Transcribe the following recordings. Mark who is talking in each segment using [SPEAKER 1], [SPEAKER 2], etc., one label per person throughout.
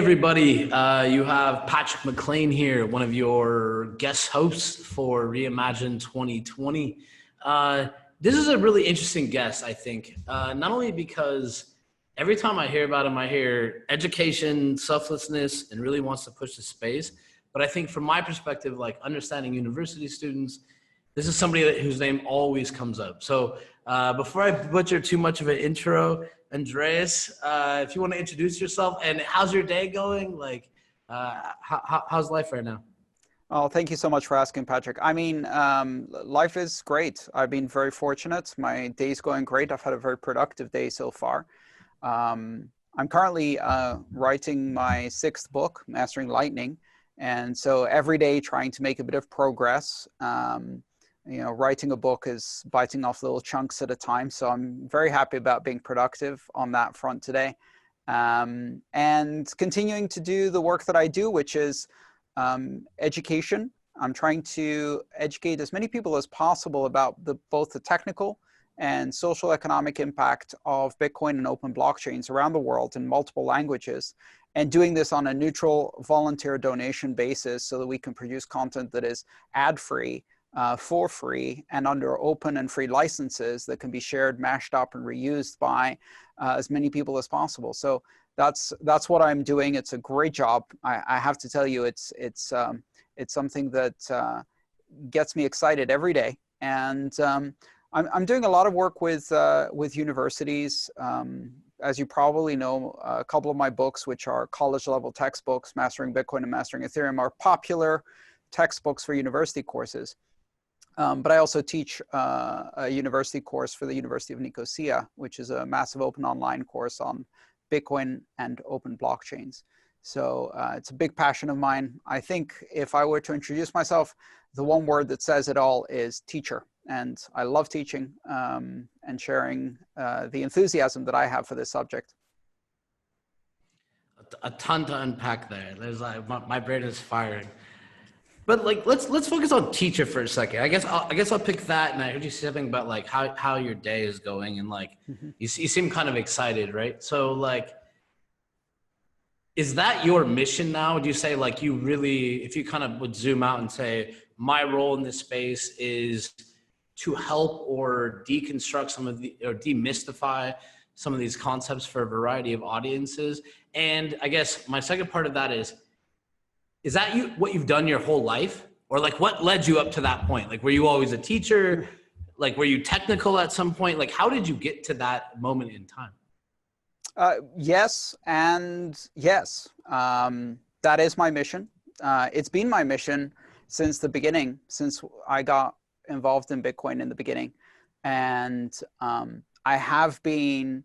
[SPEAKER 1] everybody. You have Patrick McLain here, one of your guest hosts for Reimagine 2020. This is a really interesting guest, I think, not only because every time I hear about him, I hear education, selflessness, and really wants to push the space. But I think from my perspective, like understanding university students, this is somebody whose name always comes up. So before I butcher too much of an intro, Andreas, if you want to introduce yourself and how's your day going? Like, how's life right now?
[SPEAKER 2] Oh, thank you so much for asking, Patrick. I mean, life is great. I've been very fortunate. My day's going great. I've had a very productive day so far. I'm currently writing my 6th book, Mastering Lightning. And so every day trying to make a bit of progress. Writing a book is biting off little chunks at a time. So I'm very happy about being productive on that front today. And continuing to do the work that I do, which is education. I'm trying to educate as many people as possible about both the technical and social economic impact of Bitcoin and open blockchains around the world in multiple languages, and doing this on a neutral volunteer donation basis so that we can produce content that is ad-free, for free, and under open and free licenses that can be shared, mashed up, and reused by as many people as possible. So that's what I'm doing. It's a great job. I have to tell you, it's something that gets me excited every day. And I'm doing a lot of work with universities. As you probably know, a couple of my books, which are college-level textbooks, Mastering Bitcoin and Mastering Ethereum, are popular textbooks for university courses. But I also teach a university course for the University of Nicosia, which is a massive open online course on Bitcoin and open blockchains. So it's a big passion of mine. I think if I were to introduce myself, the one word that says it all is teacher. And I love teaching and sharing the enthusiasm that I have for this subject.
[SPEAKER 1] A ton to unpack there. There's like my brain is firing. But like let's focus on teacher for a second. I guess I'll pick that. And I heard you say something about like how your day is going, and like you seem kind of excited, right? So like, is that your mission now? Would you say like you really, if you kind of would zoom out and say my role in this space is to help or deconstruct some of the, or demystify some of these concepts for a variety of audiences? And I guess my second part of that is that what you've done your whole life? Or like what led you up to that point? Like, were you always a teacher? Like, were you technical at some point? Like, how did you get to that moment in time?
[SPEAKER 2] Yes and yes. That is my mission. It's been my mission since the beginning, since I got involved in Bitcoin in the beginning. And I have been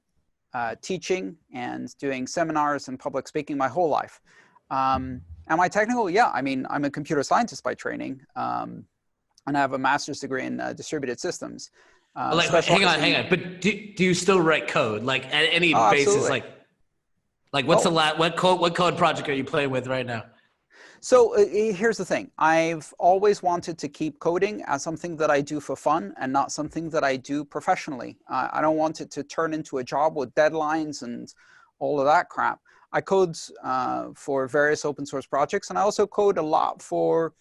[SPEAKER 2] teaching and doing seminars and public speaking my whole life. Am I technical? Yeah, I mean, I'm a computer scientist by training, and I have a master's degree in distributed systems.
[SPEAKER 1] But hang on. But do you still write code? Like at any basis, like what's what code project are you playing with right now?
[SPEAKER 2] So here's the thing. I've always wanted to keep coding as something that I do for fun and not something that I do professionally. I don't want it to turn into a job with deadlines and all of that crap. I code for various open source projects, and I also code a lot for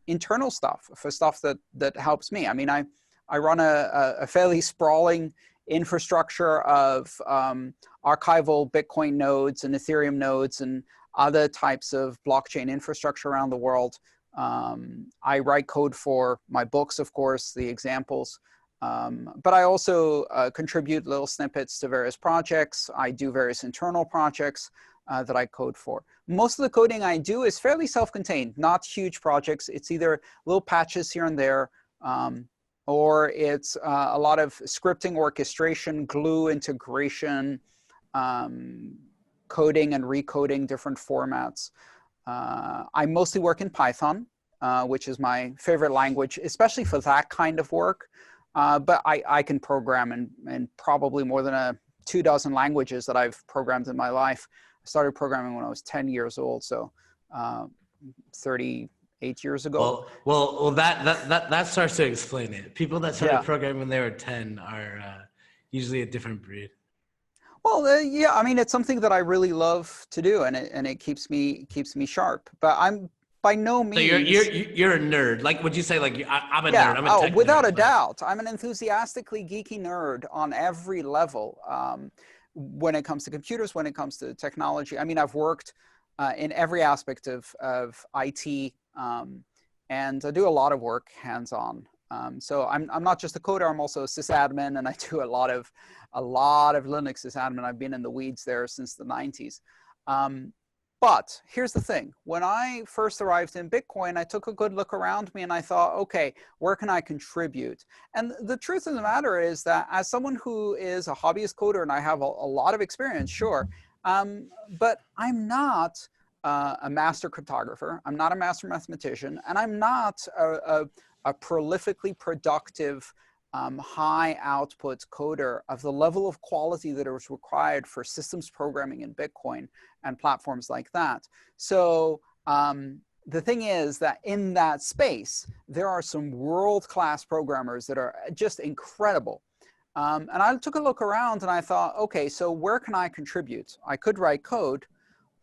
[SPEAKER 2] internal stuff, for stuff that helps me. I mean, I run a fairly sprawling infrastructure of archival Bitcoin nodes and Ethereum nodes and other types of blockchain infrastructure around the world. I write code for my books, of course, the examples. But I also contribute little snippets to various projects. I do various internal projects that I code for. Most of the coding I do is fairly self-contained, not huge projects. It's either little patches here and there, or it's a lot of scripting, orchestration, glue integration, coding and recoding different formats. I mostly work in Python, which is my favorite language, especially for that kind of work. But I can program in probably more than 24 languages that I've programmed in my life. I started programming when I was 10 years old, so 38 years ago.
[SPEAKER 1] Well, that starts to explain it. People that started programming when they were 10 are usually a different breed.
[SPEAKER 2] Well, yeah, I mean, it's something that I really love to do, and it keeps me sharp. But I'm by no
[SPEAKER 1] So you're you're
[SPEAKER 2] means.
[SPEAKER 1] you're a nerd. Like, would you say like I'm a
[SPEAKER 2] Yeah,
[SPEAKER 1] nerd? I'm a
[SPEAKER 2] oh,
[SPEAKER 1] tech
[SPEAKER 2] without a
[SPEAKER 1] nerd. Like,
[SPEAKER 2] doubt. I'm an enthusiastically geeky nerd on every level. When it comes to computers, when it comes to technology. I mean, I've worked in every aspect of IT, and I do a lot of work hands-on. So I'm not just a coder. I'm also a sysadmin, and I do a lot of Linux sysadmin. I've been in the weeds there since the 90s. But here's the thing. When I first arrived in Bitcoin, I took a good look around me and I thought, okay, where can I contribute? And the truth of the matter is that as someone who is a hobbyist coder, and I have a lot of experience, sure, but I'm not a master cryptographer. I'm not a master mathematician, and I'm not a prolifically productive high output coder of the level of quality that is required for systems programming in Bitcoin and platforms like that. So the thing is that in that space, there are some world-class programmers that are just incredible. And I took a look around and I thought, okay, so where can I contribute? I could write code,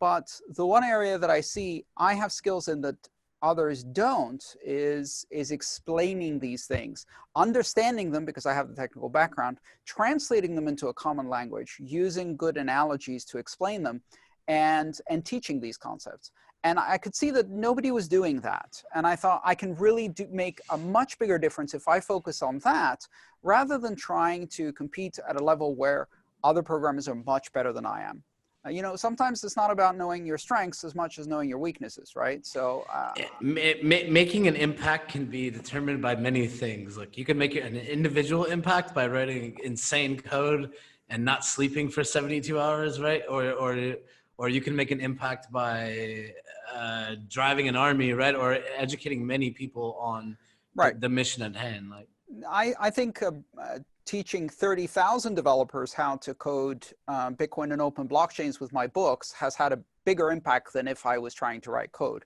[SPEAKER 2] but the one area that I see I have skills in that others don't is explaining these things, understanding them because I have the technical background, translating them into a common language, using good analogies to explain them, and teaching these concepts. And I could see that nobody was doing that. And I thought I can really make a much bigger difference if I focus on that rather than trying to compete at a level where other programmers are much better than I am. You know, sometimes it's not about knowing your strengths as much as knowing your weaknesses, right? So
[SPEAKER 1] making an impact can be determined by many things. Like, you can make an individual impact by writing insane code and not sleeping for 72 hours, right? Or you can make an impact by driving an army, right? Or educating many people on
[SPEAKER 2] right.
[SPEAKER 1] the mission at hand. Like,
[SPEAKER 2] I think teaching 30,000 developers how to code Bitcoin and open blockchains with my books has had a bigger impact than if I was trying to write code.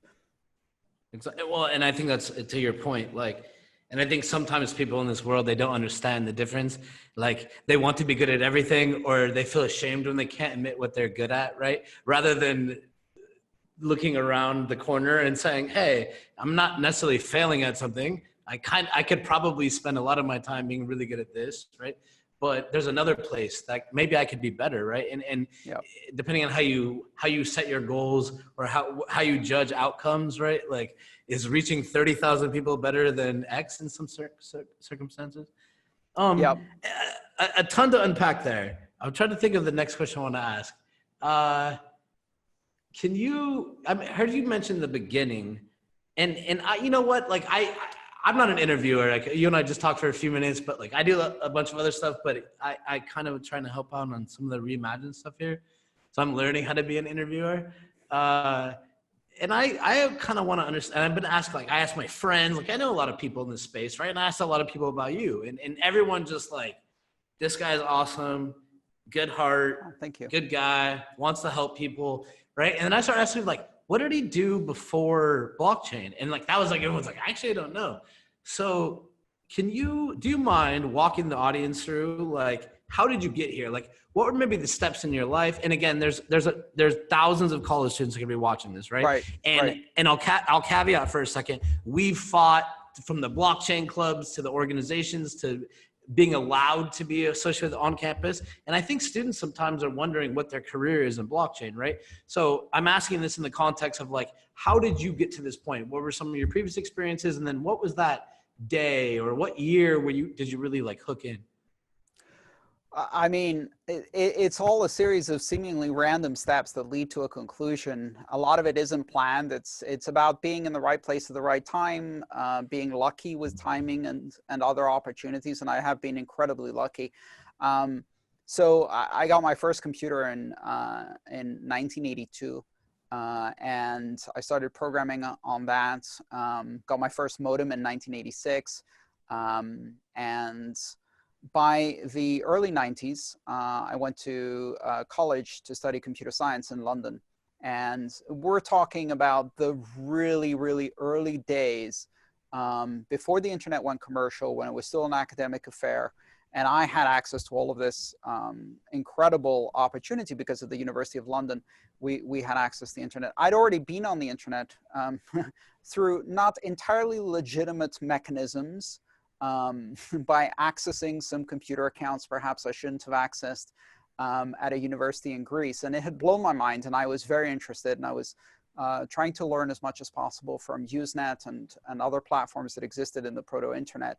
[SPEAKER 1] well, and I think that's to your point. Like, and I think sometimes people in this world, they don't understand the difference. Like, they want to be good at everything, or they feel ashamed when they can't admit what they're good at, right? Rather than looking around the corner and saying, hey, I'm not necessarily failing at something. I could probably spend a lot of my time being really good at this, right? But there's another place that maybe I could be better, right? And
[SPEAKER 2] Yep.
[SPEAKER 1] depending on how you set your goals or how you judge outcomes, right? Like, is reaching 30,000 people better than X in some circumstances?
[SPEAKER 2] Yep.
[SPEAKER 1] A ton to unpack there. I'm trying to think of the next question I want to ask. Can you? I heard you mention the beginning, and I, you know what? Like, I'm not an interviewer. Like, you and I just talked for a few minutes, but like, I do a bunch of other stuff. But I kind of trying to help out on some of the REIMAGINE stuff here, so I'm learning how to be an interviewer. And I kind of want to understand. I've been asked, like, I asked my friends, like, I know a lot of people in this space, right? And I asked a lot of people about you, and everyone just like, this guy's awesome, good heart,
[SPEAKER 2] Oh, thank you.
[SPEAKER 1] good guy, wants to help people, right? And then I started asking, like, what did he do before blockchain? And like, that was like, everyone's like, actually, I don't know. So do you mind walking the audience through, like, how did you get here? Like, what were maybe the steps in your life? And again, there's thousands of college students who are gonna be watching this, right?
[SPEAKER 2] Right.
[SPEAKER 1] And
[SPEAKER 2] right.
[SPEAKER 1] and I'll caveat for a second. We've fought from the blockchain clubs to the organizations to being allowed to be associated on campus. And I think students sometimes are wondering what their career is in blockchain, right? So I'm asking this in the context of, like, how did you get to this point? What were some of your previous experiences? And then what was that day or what year did you really like hook in?
[SPEAKER 2] I mean, it's all a series of seemingly random steps that lead to a conclusion. A lot of it isn't planned. It's about being in the right place at the right time, being lucky with timing and other opportunities. And I have been incredibly lucky. So I got my first computer in 1982. And I started programming on that. Got my first modem in 1986. And by the early 90s, I went to college to study computer science in London. And we're talking about the really, really early days before the internet went commercial, when it was still an academic affair. And I had access to all of this incredible opportunity because of the University of London. We had access to the internet. I'd already been on the internet through not entirely legitimate mechanisms, by accessing some computer accounts perhaps I shouldn't have accessed at a university in Greece. And it had blown my mind, and I was very interested, and I was trying to learn as much as possible from Usenet and other platforms that existed in the proto-internet.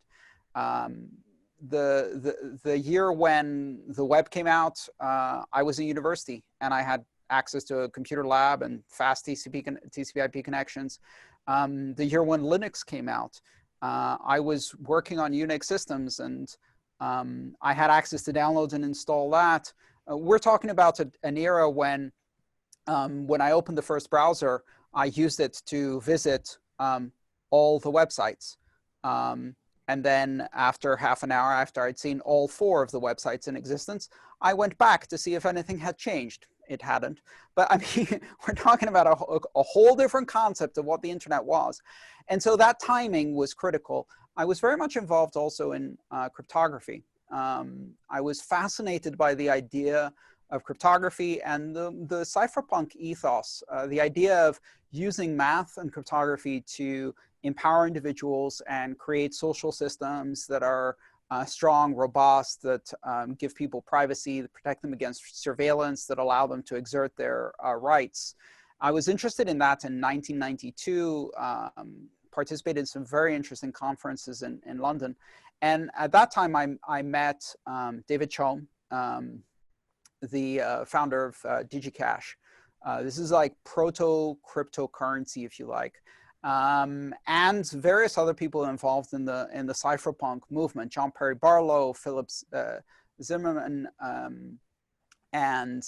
[SPEAKER 2] The year when the web came out, I was in university, and I had access to a computer lab and fast TCP/IP connections. The year when Linux came out, I was working on Unix systems, and I had access to download and install that. We're talking about an era when I opened the first browser, I used it to visit all the websites. And then after half an hour after I'd seen all 4 of the websites in existence, I went back to see if anything had changed. It hadn't. But I mean, we're talking about a whole different concept of what the internet was. And so that timing was critical. I was very much involved also in cryptography. I was fascinated by the idea of cryptography and the cypherpunk ethos, the idea of using math and cryptography to empower individuals and create social systems that are strong, robust, that give people privacy, that protect them against surveillance, that allow them to exert their rights. I was interested in that in 1992, participated in some very interesting conferences in London. And at that time, I met David Choum, the founder of DigiCash. This is like proto-cryptocurrency, if you like. And various other people involved in the cypherpunk movement, John Perry Barlow, Philip Zimmerman, and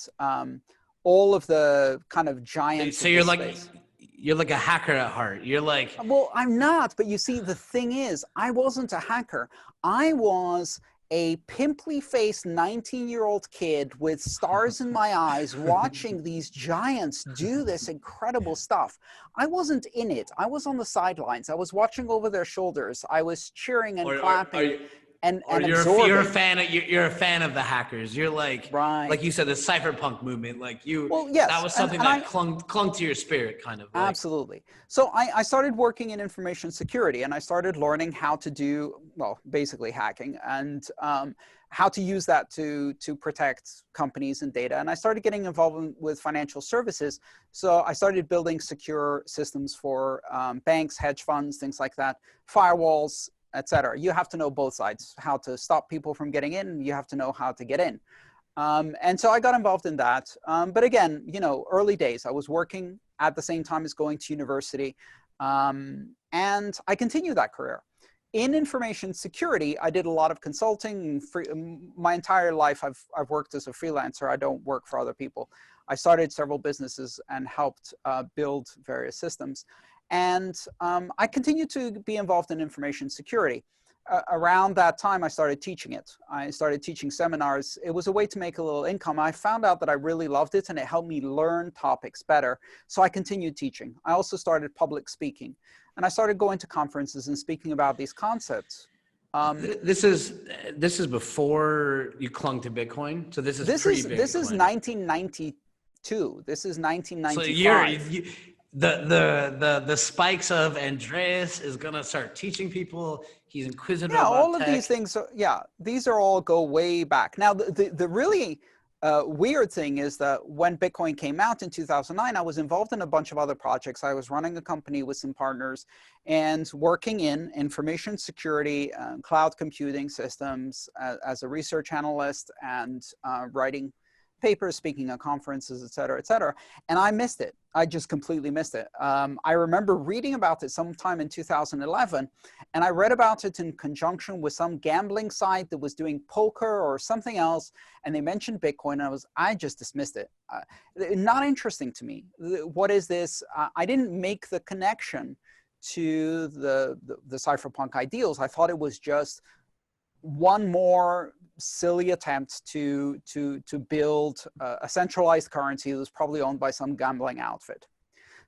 [SPEAKER 2] all of the kind of giants.
[SPEAKER 1] So you're like a hacker at heart. You're like,
[SPEAKER 2] well, I'm not, but you see, the thing is, I wasn't a hacker. I was a pimply-faced 19-year-old kid with stars in my eyes watching these giants do this incredible stuff. I wasn't in it. I was on the sidelines. I was watching over their shoulders. I was cheering and clapping and absorbing.
[SPEAKER 1] You're a fan of the hackers. You're like,
[SPEAKER 2] right.
[SPEAKER 1] Like you said, the cypherpunk movement. Like you,
[SPEAKER 2] well, yes,
[SPEAKER 1] that was something that clung to your spirit, kind of. Like.
[SPEAKER 2] Absolutely. So I started working in information security, and I started learning how to do, well, basically hacking, and how to use that to protect companies and data. And I started getting involved with financial services. So I started building secure systems for banks, hedge funds, things like that, firewalls, etc. You have to know both sides, how to stop people from getting in. You have to know how to get in. And so I got involved in that. But again, you know, early days, I was working at the same time as going to university. And I continued that career. In information security, I did a lot of consulting. My entire life, I've worked as a freelancer. I don't work for other people. I started several businesses and helped build various systems. And I continued to be involved in information security. Around that time, I started teaching it. I started teaching seminars. It was a way to make a little income. I found out that I really loved it, and it helped me learn topics better. So I continued teaching. I also started public speaking, and I started going to conferences and speaking about these concepts.
[SPEAKER 1] This is before you clung to Bitcoin. So this is pre-Bitcoin.
[SPEAKER 2] This is 1992. This is 1995.
[SPEAKER 1] So the spikes of Andreas is gonna start teaching people. He's inquisitive about
[SPEAKER 2] all of
[SPEAKER 1] tech.
[SPEAKER 2] these things. These are all go way back. Now, the really weird thing is that when Bitcoin came out in 2009, I was involved in a bunch of other projects. I was running a company with some partners and working in information security, cloud computing systems as a research analyst, and writing papers, speaking at conferences, et cetera, et cetera. And I missed it. I just completely missed it. I remember reading about it sometime in 2011, and I read about it in conjunction with some gambling site that was doing poker or something else, and they mentioned Bitcoin, and I just dismissed it. Not interesting to me. What is this? I didn't make the connection to the cypherpunk ideals. I thought it was just one more silly attempt to build a centralized currency that was probably owned by some gambling outfit.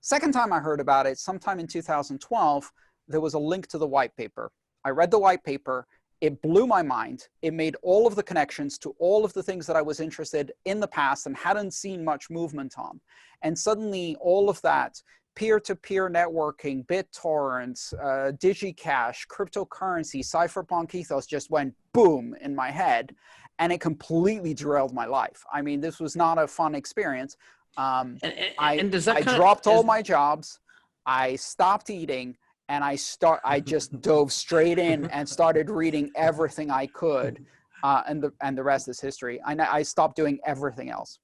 [SPEAKER 2] Second time I heard about it, sometime in 2012, there was a link to the white paper. I read the white paper, it blew my mind. It made all of the connections to all of the things that I was interested in the past and hadn't seen much movement on. And suddenly all of that peer-to-peer networking, BitTorrents, DigiCash, cryptocurrency, cypherpunk ethos just went boom in my head, and it completely derailed my life. I mean, this was not a fun experience.
[SPEAKER 1] And does that
[SPEAKER 2] I dropped all my jobs. I stopped eating, and I just dove straight in and started reading everything I could, and the rest is history. I stopped doing everything else.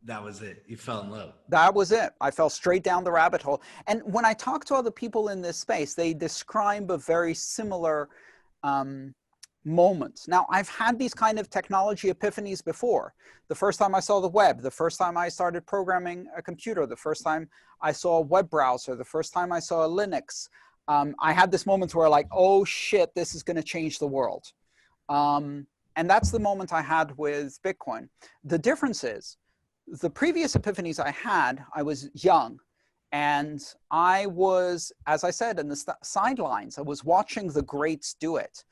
[SPEAKER 1] That was it. You fell in love.
[SPEAKER 2] That was it. I fell straight down the rabbit hole. And when I talk to other people in this space, they describe a very similar moments. Now, I've had these kind of technology epiphanies before. The first time I saw the web, the first time I started programming a computer, the first time I saw a web browser, the first time I saw a Linux, I had this moment where like, oh shit, this is going to change the world. And that's the moment I had with Bitcoin. The difference is, the previous epiphanies I had, I was young, and I was, as I said, in the sidelines. I was watching the greats do it.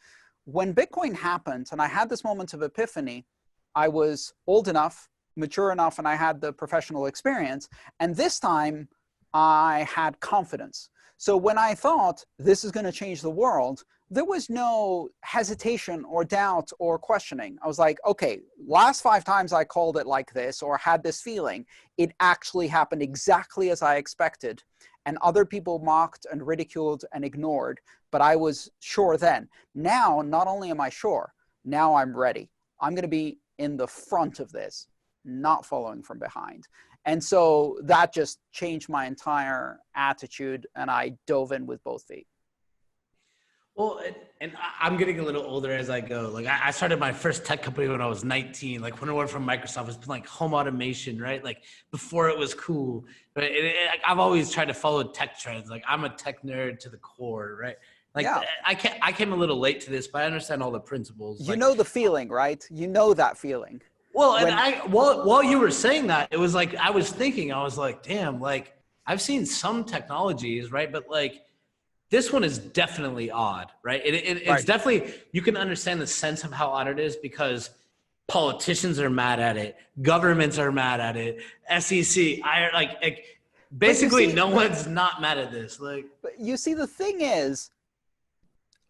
[SPEAKER 2] When Bitcoin happened and I had this moment of epiphany, I was old enough, mature enough, and I had the professional experience. And this time I had confidence. So when I thought this is going to change the world, there was no hesitation or doubt or questioning. I was like, okay, last 5 times I called it like this or had this feeling, it actually happened exactly as I expected. And other people mocked and ridiculed and ignored, but I was sure then. Now, not only am I sure, now I'm ready. I'm going to be in the front of this, not following from behind. And so that just changed my entire attitude, and I dove in with both feet.
[SPEAKER 1] Well, and I'm getting a little older as I go. Like I started my first tech company when I was 19. Like when I went from Microsoft, it's been like home automation, right? Like before it was cool. But I've always tried to follow tech trends. Like I'm a tech nerd to the core, right? Like yeah. I came a little late to this, but I understand all the principles.
[SPEAKER 2] You know the feeling, right? You know that feeling.
[SPEAKER 1] Well, and while you were saying that, it was like I was thinking, I was like, damn, like I've seen some technologies, right? But like this one is definitely odd, right? It's right. Definitely, you can understand the sense of how odd it is because politicians are mad at it, governments are mad at it, SEC, basically no one's not mad at this. Like,
[SPEAKER 2] but you see, the thing is,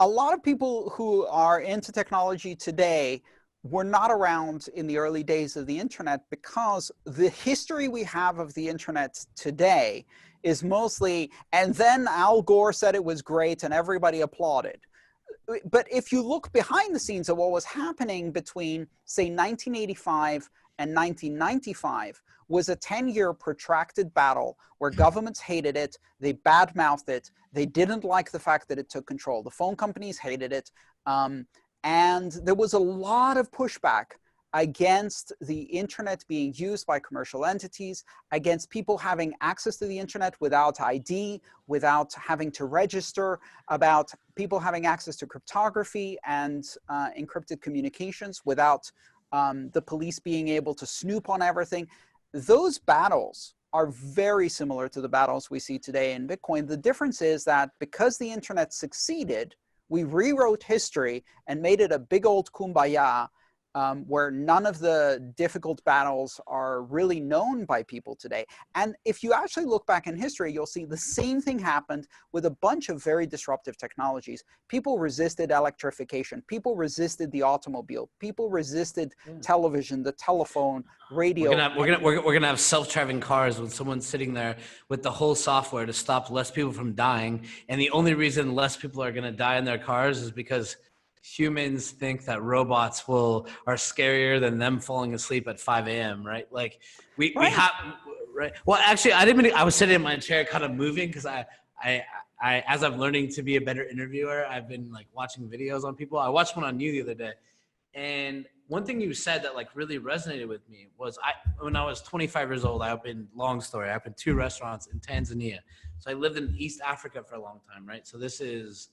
[SPEAKER 2] a lot of people who are into technology today were not around in the early days of the internet because the history we have of the internet today is mostly, and then Al Gore said it was great and everybody applauded. But if you look behind the scenes of what was happening between, say, 1985 and 1995, was a 10-year protracted battle where governments hated it, they badmouthed it, they didn't like the fact that it took control. The phone companies hated it, and there was a lot of pushback against the internet being used by commercial entities, against people having access to the internet without ID, without having to register, about people having access to cryptography and encrypted communications without the police being able to snoop on everything. Those battles are very similar to the battles we see today in Bitcoin. The difference is that because the internet succeeded, we rewrote history and made it a big old kumbaya, where none of the difficult battles are really known by people today. And if you actually look back in history, you'll see the same thing happened with a bunch of very disruptive technologies. People resisted electrification. People resisted the automobile. People resisted television, the telephone, radio.
[SPEAKER 1] We're gonna have self-driving cars with someone sitting there with the whole software to stop less people from dying. And the only reason less people are gonna die in their cars is because humans think that robots are scarier than them falling asleep at 5 a.m. right? Like we have, right? Well, actually, I was sitting in my chair kind of moving because I as I'm learning to be a better interviewer, I've been like watching videos on people. I watched one on you the other day, and one thing you said that like really resonated with me was when I was 25 years old, I opened 2 restaurants in Tanzania. So I lived in East Africa for a long time, right? So this is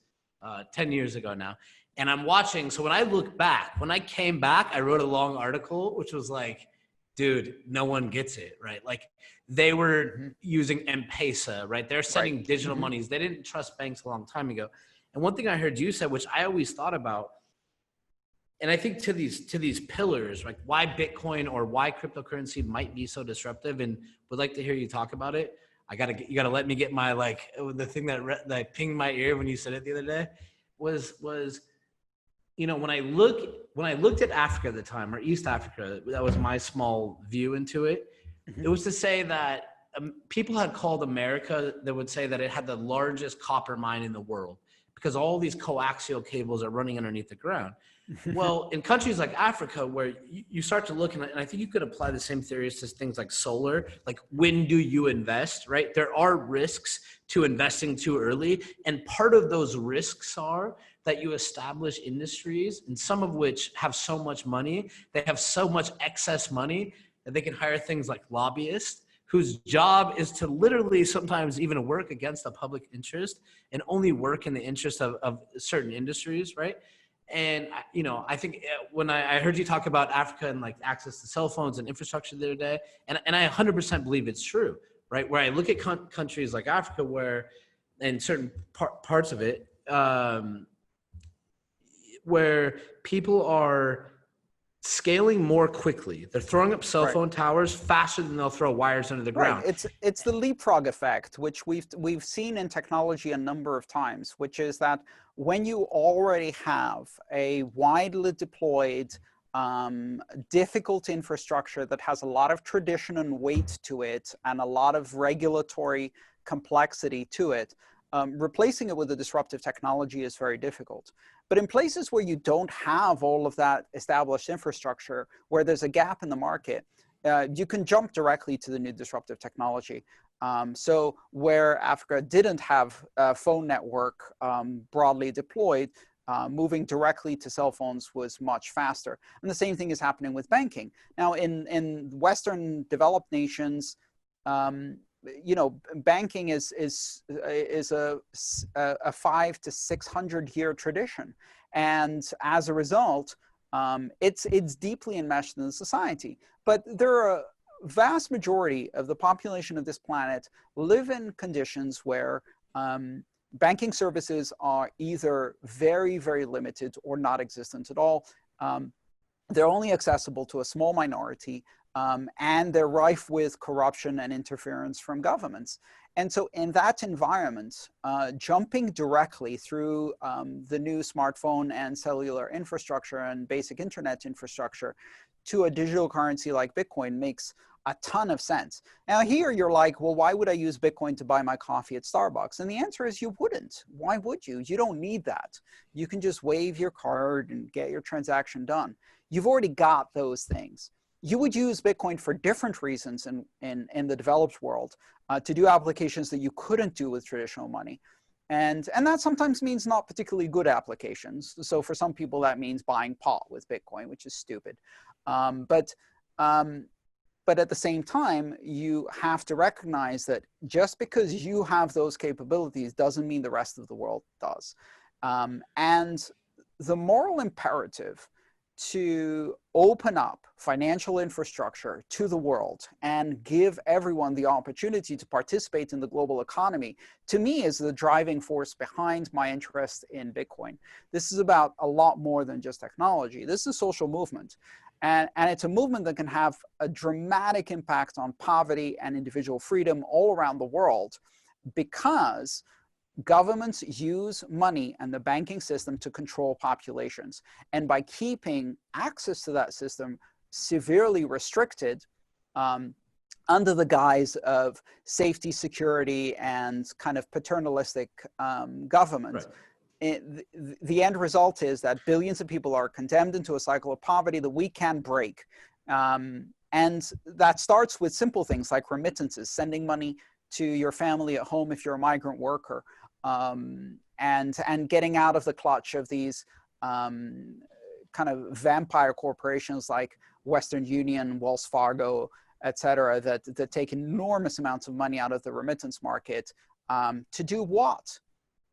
[SPEAKER 1] 10 years ago now. And I'm watching, so when I look back, when I came back, I wrote a long article, which was like, dude, no one gets it, right? Like they were using M-Pesa, right? They're sending digital monies. They didn't trust banks a long time ago. And one thing I heard you said, which I always thought about, and I think to these pillars, like why Bitcoin or why cryptocurrency might be so disruptive, and would like to hear you talk about it. You gotta let me get my, like, the thing that pinged my ear when you said it the other day was, you know, when I looked at Africa at the time, or East Africa, that was my small view into it.
[SPEAKER 2] Mm-hmm.
[SPEAKER 1] It was to say that people had called America, that would say that it had the largest copper mine in the world because all these coaxial cables are running underneath the ground. Well, in countries like Africa, where you start to look, and I think you could apply the same theories to things like solar, like when do you invest, right? There are risks to investing too early. And part of those risks are that you establish industries, and some of which have so much money, they have so much excess money that they can hire things like lobbyists, whose job is to literally sometimes even work against the public interest and only work in the interest of certain industries, right? And, you know, I think when I heard you talk about Africa and like access to cell phones and infrastructure the other day, and I 100% believe it's true, right? Where I look at countries like Africa, where, and certain parts of it, where people are scaling more quickly. They're throwing up cell phone towers faster than they'll throw wires under the ground.
[SPEAKER 2] It's the leapfrog effect, which we've seen in technology a number of times, which is that when you already have a widely deployed, difficult infrastructure that has a lot of tradition and weight to it and a lot of regulatory complexity to it, replacing it with a disruptive technology is very difficult. But in places where you don't have all of that established infrastructure, where there's a gap in the market, you can jump directly to the new disruptive technology. So where Africa didn't have a phone network broadly deployed, moving directly to cell phones was much faster. And the same thing is happening with banking. Now, in Western developed nations, you know, banking is a 500 to 600 year tradition, and as a result, it's deeply enmeshed in the society. But there are a vast majority of the population of this planet live in conditions where banking services are either very, very limited or not existent at all. They're only accessible to a small minority. And they're rife with corruption and interference from governments. And so in that environment, jumping directly through the new smartphone and cellular infrastructure and basic internet infrastructure to a digital currency like Bitcoin makes a ton of sense. Now here you're like, well, why would I use Bitcoin to buy my coffee at Starbucks? And the answer is you wouldn't. Why would you? You don't need that. You can just wave your card and get your transaction done. You've already got those things. You would use Bitcoin for different reasons in the developed world to do applications that you couldn't do with traditional money. And that sometimes means not particularly good applications. So for some people, that means buying pot with Bitcoin, which is stupid. But at the same time, you have to recognize that just because you have those capabilities doesn't mean the rest of the world does. And the moral imperative to open up financial infrastructure to the world and give everyone the opportunity to participate in the global economy, to me, is the driving force behind my interest in Bitcoin. This is about a lot more than just technology. This is a social movement. And it's a movement that can have a dramatic impact on poverty and individual freedom all around the world, because governments use money and the banking system to control populations. And by keeping access to that system severely restricted under the guise of safety, security, and kind of paternalistic government, the end result is that billions of people are condemned into a cycle of poverty that we can break. And that starts with simple things like remittances, sending money to your family at home if you're a migrant worker, and getting out of the clutch of these kind of vampire corporations like Western Union, Wells Fargo, et cetera, that take enormous amounts of money out of the remittance market to do what?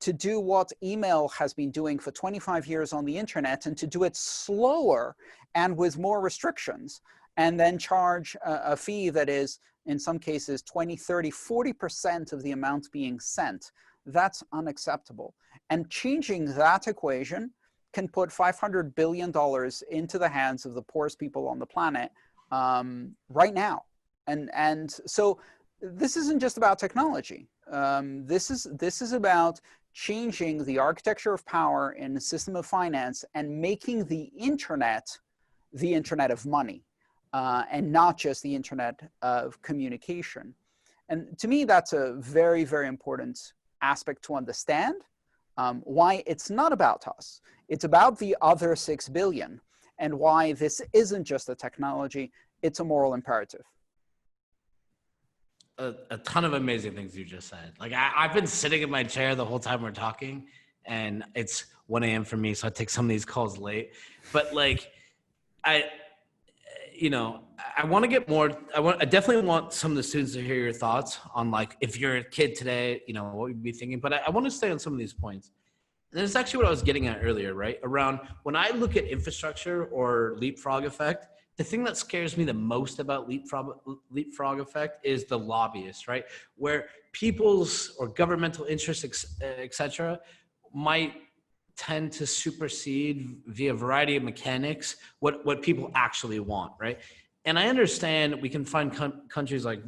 [SPEAKER 2] To do what email has been doing for 25 years on the internet, and to do it slower and with more restrictions, and then charge a fee that is, in some cases, 20, 30, 40% of the amount being sent. That's unacceptable. And changing that equation can put $500 billion into the hands of the poorest people on the planet right now. And so this isn't just about technology. This is about changing the architecture of power in the system of finance and making the internet of money, and not just the internet of communication. And to me, that's a very, very important aspect to understand, why it's not about us. It's about the other 6 billion, and why this isn't just a technology, it's a moral imperative.
[SPEAKER 1] A ton of amazing things you just said. Like I've been sitting in my chair the whole time we're talking, and it's 1 a.m. for me, so I take some of these calls late. But like, I want to get more. I definitely want some of the students to hear your thoughts on, like, if you're a kid today, what you'd be thinking. But I want to stay on some of these points. And it's actually what I was getting at earlier, right? Around when I look at infrastructure or leapfrog effect, the thing that scares me the most about leapfrog effect is the lobbyists, right? Where people's or governmental interests, et cetera, might tend to supersede via a variety of mechanics what people actually want, right? And I understand we can find countries like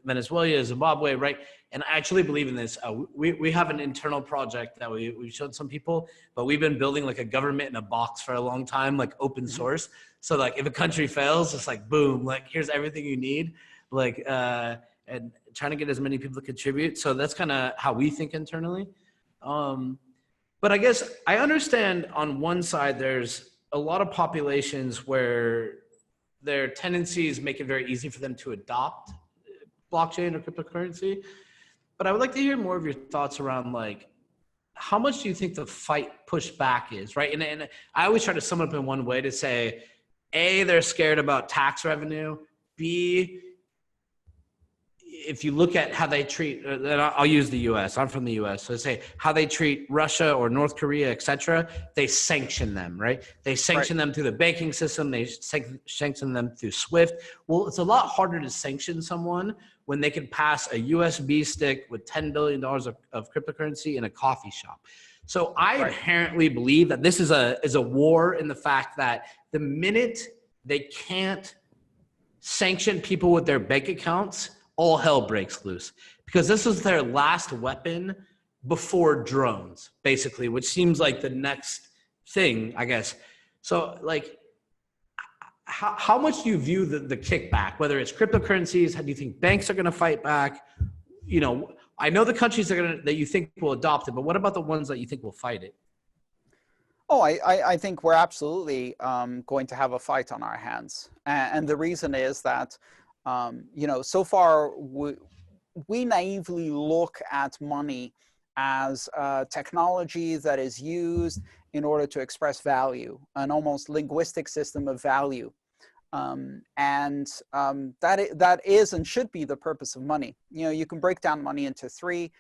[SPEAKER 1] Venezuela, Zimbabwe, right? And I actually believe in this. We have an internal project that we showed some people, but we've been building like a government in a box for a long time, like open source. So like if a country fails, it's like, boom, like here's everything you need, like, and trying to get as many people to contribute. So that's kind of how we think internally. But I guess I understand on one side, there's a lot of populations where their tendencies make it very easy for them to adopt blockchain or cryptocurrency. But I would like to hear more of your thoughts around, like, how much do you think the fight pushback is, right? And I always try to sum it up in one way to say, A, they're scared about tax revenue. B, if you look at how they treat, I'll use the U.S. I'm from the U.S. So say how they treat Russia or North Korea, et cetera, they sanction them, right? They sanction them through the banking system. They sanction them through SWIFT. Well, it's a lot harder to sanction someone when they can pass a USB stick with $10 billion of cryptocurrency in a coffee shop. So I inherently believe that this is a war in the fact that the minute they can't sanction people with their bank accounts, all hell breaks loose, because this is their last weapon before drones, basically, which seems like the next thing, I guess. So like, how much do you view the kickback, whether it's cryptocurrencies? How do you think banks are going to fight back? I know the countries that you think will adopt it, but what about the ones that you think will fight it?
[SPEAKER 2] Oh, I think we're absolutely going to have a fight on our hands. And the reason is that, so far we naively look at money as technology that is used in order to express value, an almost linguistic system of value. That is and should be the purpose of money. You can break down money into 3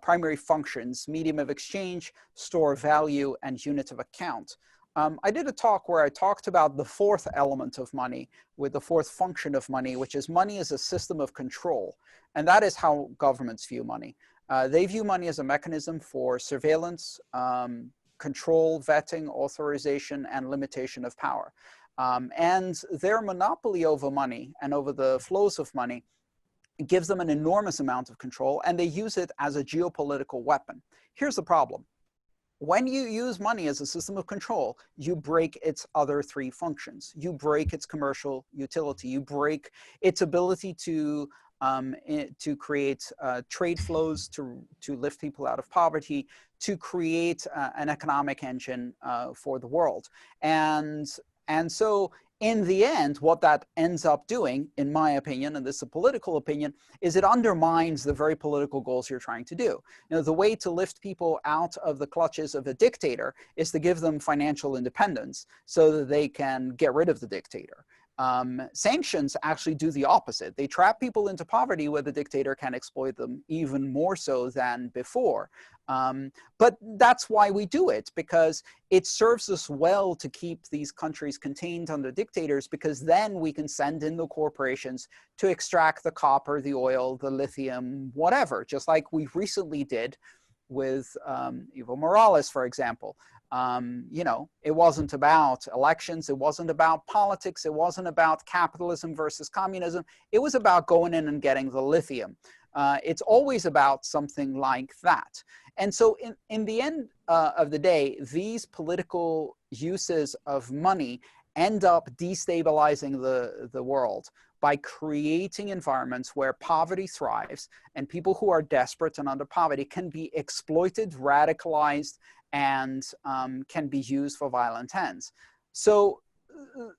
[SPEAKER 2] primary functions: medium of exchange, store of value, and unit of account. I did a talk where I talked about the 4th element of money, with the 4th function of money, which is money as a system of control. And that is how governments view money. They view money as a mechanism for surveillance, control, vetting, authorization, and limitation of power. And their monopoly over money and over the flows of money gives them an enormous amount of control, and they use it as a geopolitical weapon. Here's the problem. When you use money as a system of control, you break its other 3 functions. You break its commercial utility. You break its ability to create trade flows, to lift people out of poverty, to create an economic engine for the world. And so in the end, what that ends up doing, in my opinion, and this is a political opinion, is it undermines the very political goals you're trying to do. The way to lift people out of the clutches of a dictator is to give them financial independence so that they can get rid of the dictator. Sanctions actually do the opposite. They trap people into poverty where the dictator can exploit them even more so than before. But that's why we do it, because it serves us well to keep these countries contained under dictators, because then we can send in the corporations to extract the copper, the oil, the lithium, whatever, just like we recently did with Evo Morales, for example. You know, it wasn't about elections. It wasn't about politics. It wasn't about capitalism versus communism. It was about going in and getting the lithium. It's always about something like that. And so in the end of the day, these political uses of money end up destabilizing the world by creating environments where poverty thrives and people who are desperate and under poverty can be exploited, radicalized, and can be used for violent ends. So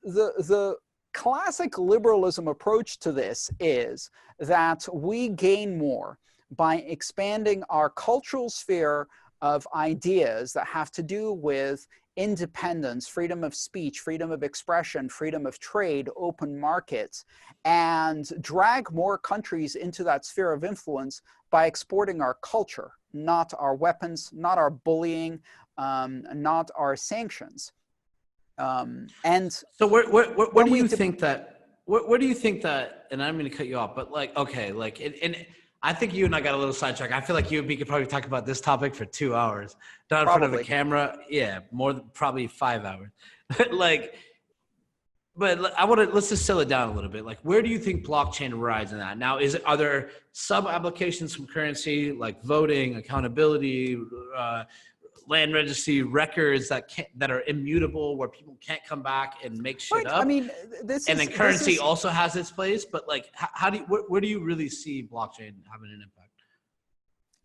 [SPEAKER 2] the classic liberalism approach to this is that we gain more by expanding our cultural sphere of ideas that have to do with independence, freedom of speech, freedom of expression, freedom of trade, open markets, and drag more countries into that sphere of influence by exporting our culture, not our weapons, not our bullying, not our sanctions. And
[SPEAKER 1] so where do you think that, where do you think that, and I'm going to cut you off, but like, okay, like, and I think you and I got a little sidetracked. I feel like you and me could probably talk about this topic for 2 hours. Not in front of the camera. Yeah, more than probably 5 hours. Like, but let's just settle it down a little bit. Like, where do you think blockchain rides in that? Now, are there sub applications from currency, like voting, accountability, land registry records that are immutable, where people can't come back and make shit up?
[SPEAKER 2] I mean,
[SPEAKER 1] then currency also has its place, but like, how do you, where do you really see blockchain having an impact?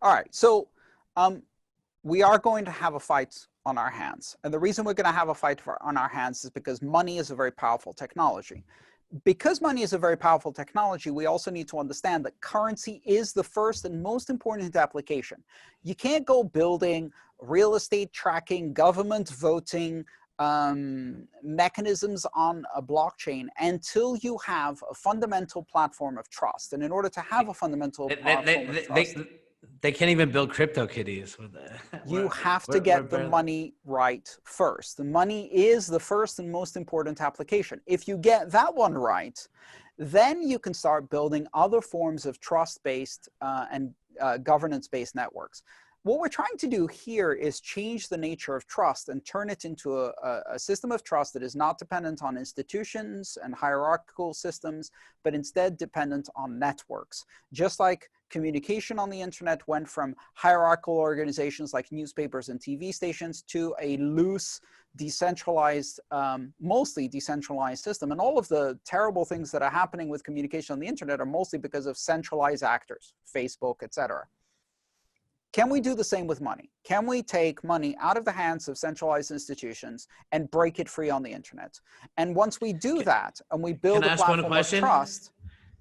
[SPEAKER 2] All right, so we are going to have a fight on our hands. And the reason we're going to have a fight on our hands is because money is a very powerful technology. Because money is a very powerful technology, we also need to understand that currency is the first and most important application. You can't go building real estate tracking, government voting mechanisms on a blockchain until you have a fundamental platform of trust. And in order to have a fundamental platform of trust,
[SPEAKER 1] they can't even build crypto kitties with that.
[SPEAKER 2] You have to get the money right first. The money is the first and most important application. If you get that one right, then you can start building other forms of trust-based and governance-based networks. What we're trying to do here is change the nature of trust and turn it into a system of trust that is not dependent on institutions and hierarchical systems, but instead dependent on networks. Just like communication on the internet went from hierarchical organizations like newspapers and TV stations to a loose, decentralized, mostly decentralized system. And all of the terrible things that are happening with communication on the internet are mostly because of centralized actors, Facebook, etc. Can we do the same with money? Can we take money out of the hands of centralized institutions and break it free on the internet? And once we do that, and we build a platform of trust.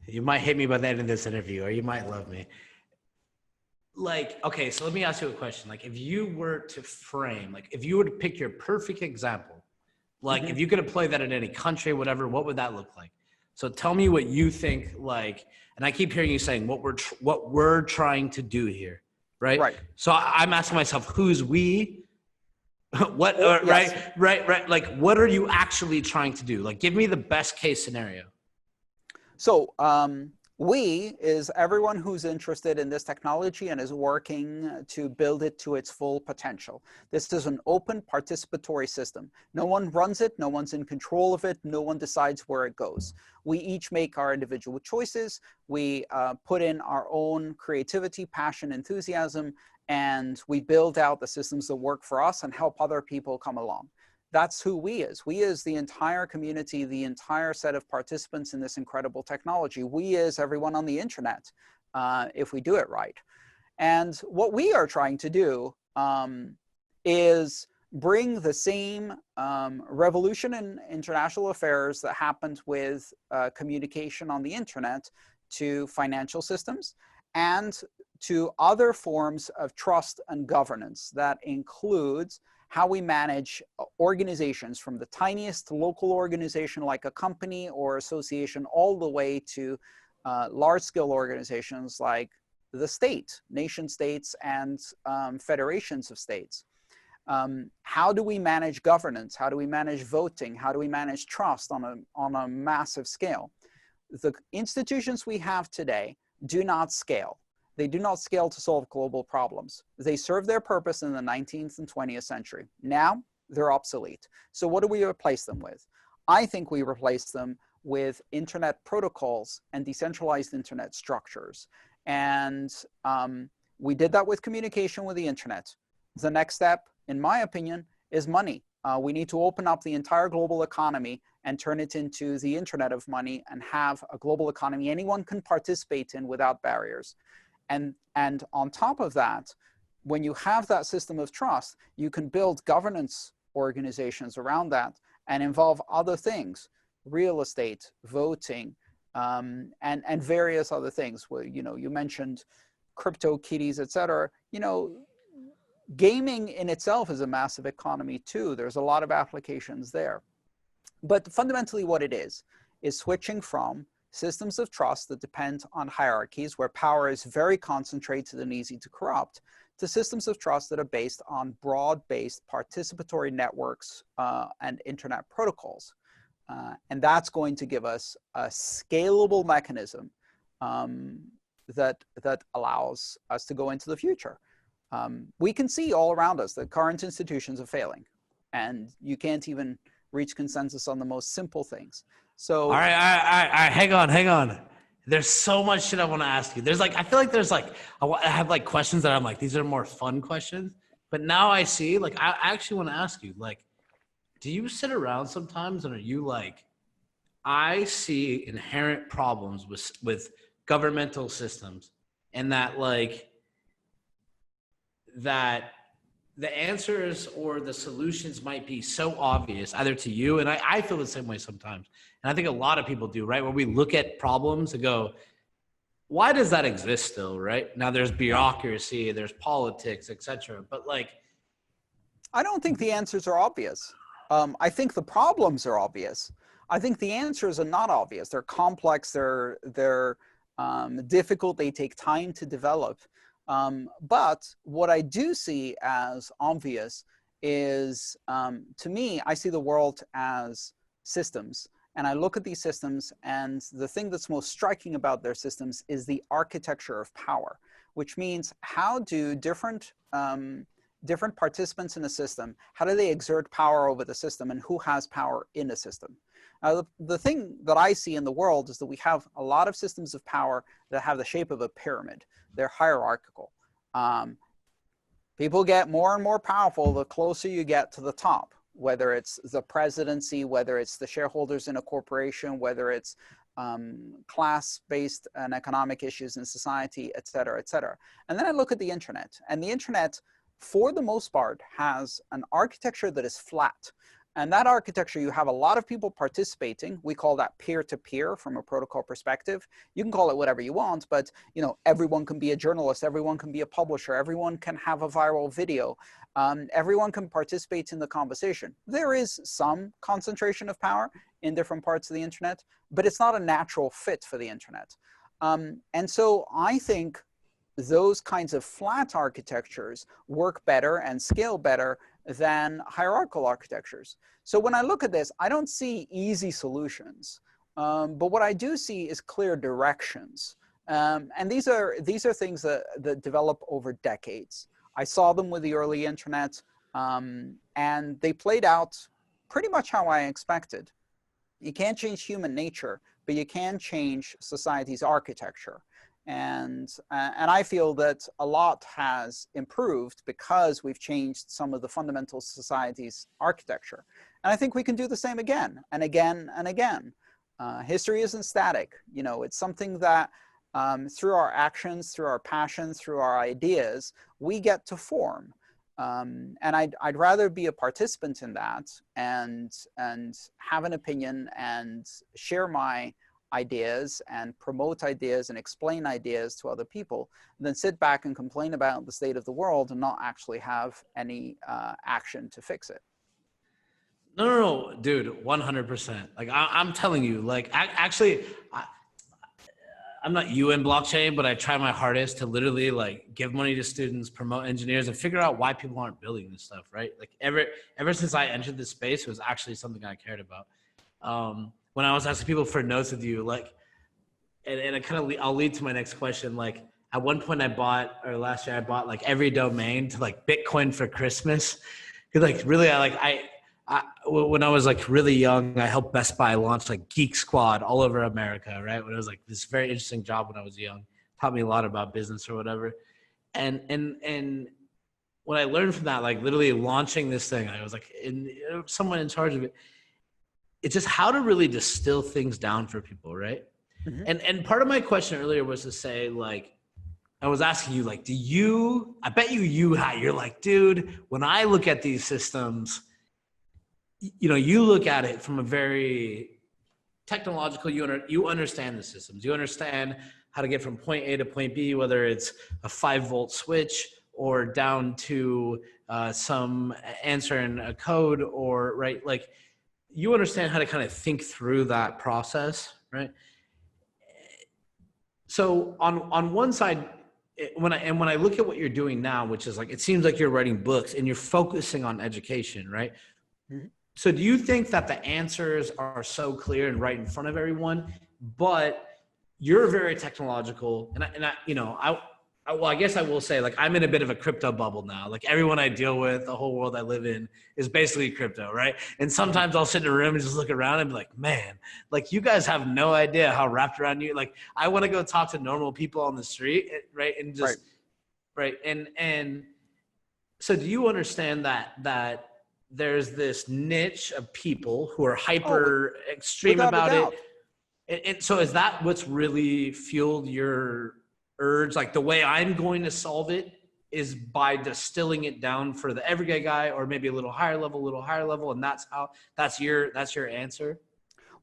[SPEAKER 1] You might hate me by the end of this interview, or you might love me. Like, okay, so let me ask you a question. Like, if you were to frame, like, if you were to pick your perfect example, like, if you could apply that in any country, whatever, what would that look like? So tell me what you think, like, and I keep hearing you saying what we're trying to do here. Right. So I'm asking myself, who's we? What? Yes. Right. Like, what are you actually trying to do? Like, give me the best case scenario.
[SPEAKER 2] So we is everyone who's interested in this technology and is working to build it to its full potential. This is an open participatory system. No one runs it. No one's in control of it. No one decides where it goes. We each make our individual choices. We put in our own creativity, passion, enthusiasm, and we build out the systems that work for us and help other people come along. That's who we is. We is the entire community, the entire set of participants in this incredible technology. We is everyone on the internet, if we do it right. And what we are trying to do is bring the same revolution in international affairs that happened with communication on the internet to financial systems and to other forms of trust and governance. That includes how we manage organizations, from the tiniest local organization like a company or association all the way to large-scale organizations like the state, nation states, and federations of states. How do we manage governance? How do we manage voting? How do we manage trust on a massive scale? The institutions we have today do not scale. They do not scale to solve global problems. They served their purpose in the 19th and 20th century. Now they're obsolete. So what do we replace them with? I think we replace them with internet protocols and decentralized internet structures. And we did that with communication with the internet. The next step, in my opinion, is money. We need to open up the entire global economy and turn it into the internet of money and have a global economy anyone can participate in without barriers. And on top of that, when you have that system of trust, you can build governance organizations around that and involve other things, real estate, voting, and various other things. Where, you mentioned crypto kitties, et cetera. Gaming in itself is a massive economy too. There's a lot of applications there. But fundamentally what it is switching from systems of trust that depend on hierarchies where power is very concentrated and easy to corrupt, to systems of trust that are based on broad-based participatory networks and internet protocols. And that's going to give us a scalable mechanism that allows us to go into the future. We can see all around us that current institutions are failing, and you can't even reach consensus on the most simple things. So,
[SPEAKER 1] all right, hang on. There's so much shit I want to ask you. I feel like I have like questions that I'm like, these are more fun questions. But now I see, I actually want to ask you, do you sit around sometimes and are you like, I see inherent problems with governmental systems, and that that the answers or the solutions might be so obvious either to you, and I feel the same way sometimes, and I think a lot of people do, right? Where we look at problems and go, why does that exist still, right? Now there's bureaucracy, there's politics, etc. But
[SPEAKER 2] I don't think the answers are obvious. I think the problems are obvious. I think the answers are not obvious. They're complex, they're difficult, they take time to develop. But what I do see as obvious is, to me, I see the world as systems. And I look at these systems, and the thing that's most striking about their systems is the architecture of power, which means how do different participants in a system, how do they exert power over the system, and who has power in a system? The thing that I see in the world is that we have a lot of systems of power that have the shape of a pyramid. They're hierarchical. People get more and more powerful the closer you get to the top, whether it's the presidency, whether it's the shareholders in a corporation, whether it's class-based and economic issues in society, et cetera, et cetera. And then I look at the internet, and the internet, for the most part, has an architecture that is flat. And that architecture, you have a lot of people participating. We call that peer-to-peer from a protocol perspective. You can call it whatever you want, but everyone can be a journalist, everyone can be a publisher, everyone can have a viral video, everyone can participate in the conversation. There is some concentration of power in different parts of the internet, but it's not a natural fit for the internet. And so I think those kinds of flat architectures work better and scale better than hierarchical architectures. So when I look at this, I don't see easy solutions, but what I do see is clear directions. And these are things that develop over decades. I saw them with the early internet, and they played out pretty much how I expected. You can't change human nature, but you can change society's architecture. And I feel that a lot has improved because we've changed some of the fundamental society's architecture. And I think we can do the same again and again and again. History isn't static. It's something that through our actions, through our passions, through our ideas, we get to form. And I'd rather be a participant in that and have an opinion and share my ideas and promote ideas and explain ideas to other people than sit back and complain about the state of the world and not actually have any action to fix it.
[SPEAKER 1] No, dude, 100%. I'm telling you, I'm not you in blockchain, but I try my hardest to literally give money to students, promote engineers, and figure out why people aren't building this stuff, right? Ever since I entered this space, it was actually something I cared about. When I was asking people for notes with you, and I kind of, I'll lead to my next question. at one point last year I bought like every domain to like Bitcoin for Christmas. Cause like really, when I was like really young, I helped Best Buy launch like Geek Squad all over America, right? When it was like this very interesting job when I was young, taught me a lot about business or whatever. And what I learned from that, like literally launching this thing, I was like someone in charge of it. It's just how to really distill things down for people, right?
[SPEAKER 2] Mm-hmm.
[SPEAKER 1] And part of my question earlier was to say, like, I was asking you, like, I bet you're like, dude, when I look at these systems, you know, you look at it from a very technological, you understand the systems. You understand how to get from point A to point B, whether it's a 5-volt switch or down to some answer in a code or, right, like, you understand how to kind of think through that process, right? So on one side, when I look at what you're doing now, which is like, it seems like you're writing books and you're focusing on education, right?
[SPEAKER 2] Mm-hmm.
[SPEAKER 1] So do you think that the answers are so clear and right in front of everyone, but you're very technological, I guess I will say, like, I'm in a bit of a crypto bubble now. Like, everyone I deal with, the whole world I live in is basically crypto, right? And sometimes I'll sit in a room and just look around and be like, man, like, you guys have no idea how wrapped around you. Like, I want to go talk to normal people on the street, right? And just, right. And so do you understand that there's this niche of people who are hyper extreme about it? And so is that what's really fueled your urge? Like, the way I'm going to solve it is by distilling it down for the everyday guy, or maybe a little higher level. And that's your answer.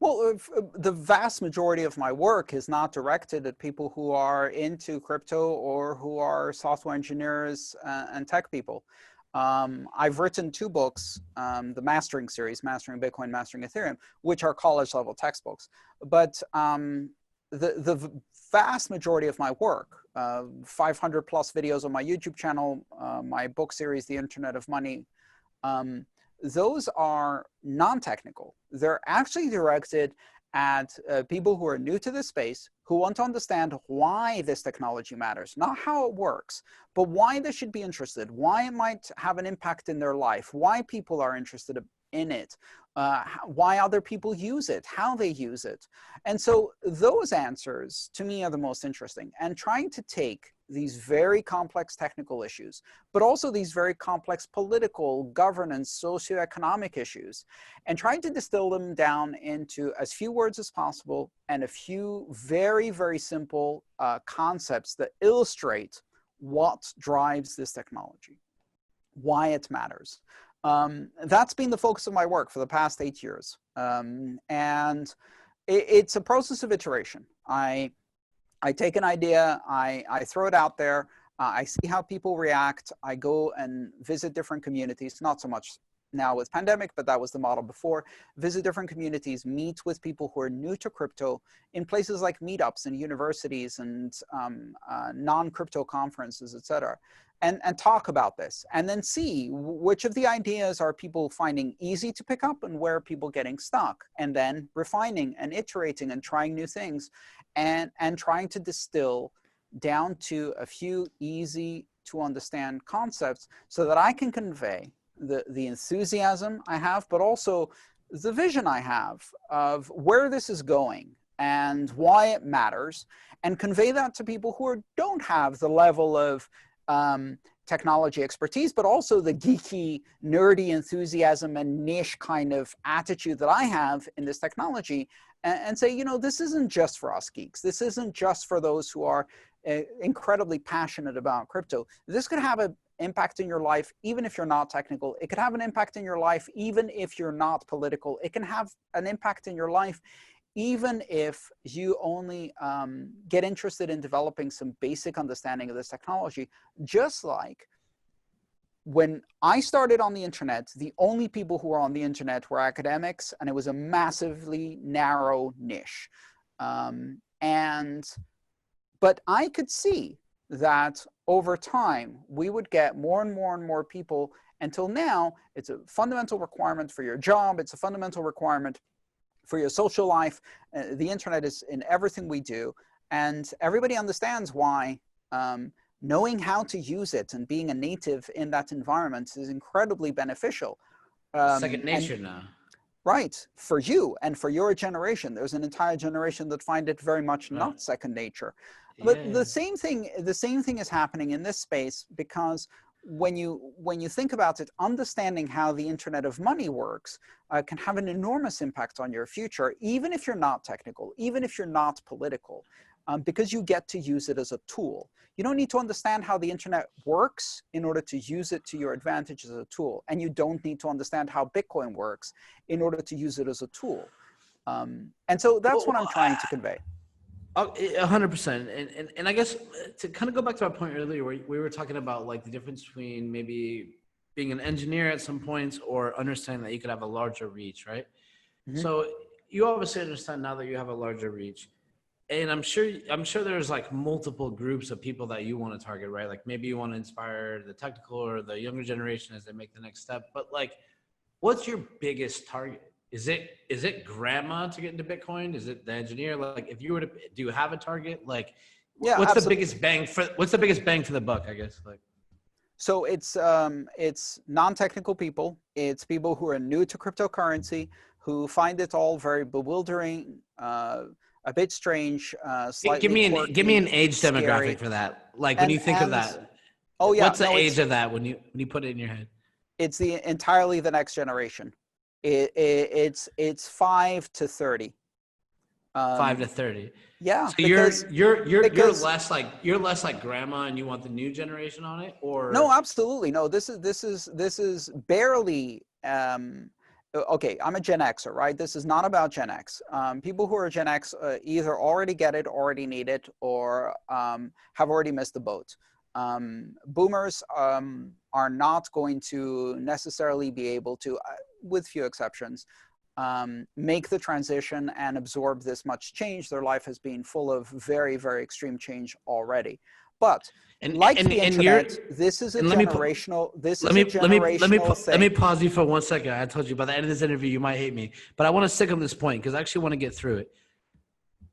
[SPEAKER 2] Well, the vast majority of my work is not directed at people who are into crypto or who are software engineers and tech people. I've written 2 books, the Mastering series, Mastering Bitcoin, Mastering Ethereum, which are college level textbooks. But the vast majority of my work, 500 plus videos on my YouTube channel, my book series, The Internet of Money, those are non-technical. They're actually directed at people who are new to this space, who want to understand why this technology matters, not how it works, but why they should be interested, why it might have an impact in their life, why people are interested in it, why other people use it, how they use it. And so those answers, to me, are the most interesting. And trying to take these very complex technical issues, but also these very complex political, governance, socioeconomic issues, and trying to distill them down into as few words as possible and a few very, very simple concepts that illustrate what drives this technology, why it matters. That's been the focus of my work for the past 8 years. And it's a process of iteration. I take an idea, I throw it out there, I see how people react, I go and visit different communities, not so much now with pandemic, but that was the model before, visit different communities, meet with people who are new to crypto in places like meetups and universities and non-crypto conferences, et cetera, and talk about this, and then see which of the ideas are people finding easy to pick up and where are people getting stuck, and then refining and iterating and trying new things, and trying to distill down to a few easy to understand concepts so that I can convey the enthusiasm I have, but also the vision I have of where this is going and why it matters, and convey that to people who don't have the level of technology expertise, but also the geeky, nerdy enthusiasm and niche kind of attitude that I have in this technology, and say, you know, this isn't just for us geeks. This isn't just for those who are incredibly passionate about crypto. This could have an impact in your life, even if you're not technical. It could have an impact in your life, even if you're not political. It can have an impact in your life, even if you only get interested in developing some basic understanding of this technology. Just like when I started on the internet, the only people who were on the internet were academics, and it was a massively narrow niche. But I could see that over time, we would get more and more and more people, until now, it's a fundamental requirement for your job. It's a fundamental requirement for your social life. The internet is in everything we do. And everybody understands why knowing how to use it and being a native in that environment is incredibly beneficial.
[SPEAKER 1] Second nature now.
[SPEAKER 2] Right, for you and for your generation. There's an entire generation that find it very much
[SPEAKER 1] Right.
[SPEAKER 2] not second nature. But
[SPEAKER 1] Yeah.
[SPEAKER 2] the same thing is happening in this space, because when you think about it, understanding how the Internet of Money works can have an enormous impact on your future, even if you're not technical, even if you're not political, because you get to use it as a tool. You don't need to understand how the internet works in order to use it to your advantage as a tool. And you don't need to understand how Bitcoin works in order to use it as a tool. And so that's what I'm trying to convey.
[SPEAKER 1] 100%. And I guess to kind of go back to our point earlier, where we were talking about like the difference between maybe being an engineer at some points or understanding that you could have a larger reach, right?
[SPEAKER 2] Mm-hmm.
[SPEAKER 1] So you obviously understand now that you have a larger reach. And I'm sure there's like multiple groups of people that you want to target, right? Like maybe you want to inspire the technical or the younger generation as they make the next step. But like, what's your biggest target? Is it grandma to get into Bitcoin? Is it the engineer? Like, if you were to, do you have a target? Like,
[SPEAKER 2] Yeah,
[SPEAKER 1] what's
[SPEAKER 2] absolutely.
[SPEAKER 1] the biggest bang for the buck, I guess? Like,
[SPEAKER 2] so it's non-technical people. It's people who are new to cryptocurrency, who find it all very bewildering, a bit strange, slightly quirky,
[SPEAKER 1] give me an age
[SPEAKER 2] scary.
[SPEAKER 1] demographic for that. Like, when you think of that,
[SPEAKER 2] oh yeah,
[SPEAKER 1] what's the age of that when you put it in your head?
[SPEAKER 2] It's entirely the next generation. It's 5 to 30.
[SPEAKER 1] 5 to 30.
[SPEAKER 2] Yeah.
[SPEAKER 1] So you're less like grandma, and you want the new generation on it, or
[SPEAKER 2] no, absolutely no. This is barely. Okay, I'm a Gen Xer, right? This is not about Gen X. People who are Gen X either already get it, already need it, or have already missed the boat. Boomers are not going to necessarily be able to, with few exceptions, make the transition and absorb this much change. Their life has been full of very, very extreme change already. But like the internet, this is a generational thing.
[SPEAKER 1] Let me pause you for 1 second. I told you by the end of this interview, you might hate me, but I want to stick on this point because I actually want to get through it.